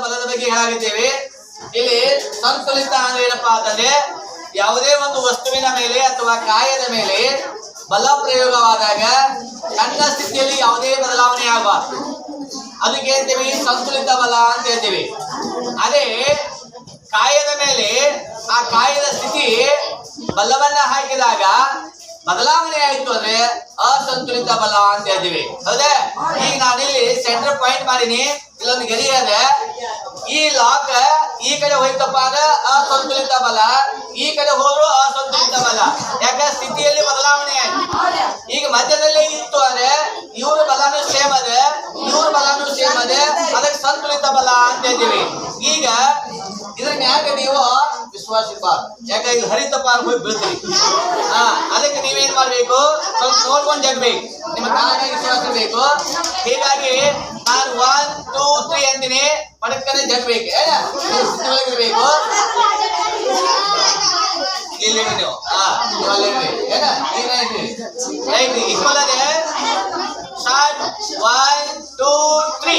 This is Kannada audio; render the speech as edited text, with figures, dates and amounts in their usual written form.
ಬಲದ ಬಗ್ಗೆ ಹೇಳಾಗಿದ್ದೇವೆ. ಇಲ್ಲಿ ಸಂತುಲಿತ ಅಂದ್ರೆ ಏನಪ್ಪಾ ಅಂತಂದ್ರೆ ಯಾವುದೇ ಒಂದು ವಸ್ತುವಿನ ಮೇಲೆ ಅಥವಾ ಕಾಯದ ಮೇಲೆ ಬಲ ಪ್ರಯೋಗವಾದಾಗ ತನ್ನ ಸ್ಥಿತಿಯಲ್ಲಿ ಯಾವುದೇ ಬದಲಾವಣೆ ಆಗಬಾರ್ದು. ಅದಕ್ಕೆ ಹೇಳ್ತೀವಿ ಸಂತುಲಿತ ಬಲ ಅಂತ ಹೇಳ್ತೀವಿ. ಅದೇ ಕಾಯದ ಮೇಲೆ ಆ ಕಾಯದ ಸ್ಥಿತಿ ಬಲವನ್ನ ಹಾಕಿದಾಗ ಬದಲಾವಣೆ ಆಯ್ತು ಅಂದ್ರೆ ಅಸಂತುಲಿತ ಬಲ ಅಂತ ಹೇಳ್ತೀವಿ. ಹೌದೇ? ಈಗ ನಾನಿಲ್ಲಿ ಸೆಂಟರ್ ಪಾಯಿಂಟ್ ಮಾಡೀನಿ, ಇಲ್ಲೊಂದು ಗೆರೆ ಇದೆ. ಈ ಲಾಕ್ ಈ ಕಡೆ ಹೋಯ್ತಪ್ಪ ಅಂದ್ರೆ ಅಸಂತುಲಿತ ಬಲ, ಈ ಕಡೆ ಹೋದ್ರು ಅಸಂತುಲಿತ ಬಲ. ಯಾಕೆ? ಸ್ಥಿತಿಯಲ್ಲಿ ಬದಲಾವಣೆ ಆಯ್ತು. ಈಗ ಮಧ್ಯದಲ್ಲಿ ಇತ್ತು ಅಂದ್ರೆ ಇವ್ರ ಬಲನೂ ಸೇಮ್ ಅದೇ, ಇವ್ರ ಬಲನೂ ಸೇಮ್ ಅದೇ, ಅದಕ್ಕೆ ಸಂತುಲಿತ ಬಲ ಅಂತ ಹೇಳ್ತೀವಿ. ಈಗ ಇದ್ರ ಮ್ಯಾಗ ನೀವು ವಿಶ್ವಾಸ ಇರಬಾರ್ದು. ಯಾಕೆ? ಇಲ್ಲಿ ಹರಿತಪ್ಪ ಹೋಗಿ ಬೀಳ್ತೀವಿ. ಅದಕ್ಕೆ ನೀವೇನ್ ಮಾಡ್ಬೇಕು, ಸ್ವಲ್ಪ ನೋಡ್ಕೊಂಡು ಜಗ್ಬೇಕು, ನಿಮ್ಮ ಕಾಲ ವಿಶ್ವಾಸ ಇರಬೇಕು. ಹೀಗಾಗಿ ನಾನು 1 2 3 ಅಂತೀನಿ, ಪಡಕ್ಕನೆ ಜಗ್ಬೇಕು, ಇರಬೇಕು. ಇಲ್ಲಿ ನೀವು ರೈಟ್ ಈಕ್ವಲ್ ಅದೇ. ಸ್ಟಾರ್ಟ್ 1 2 3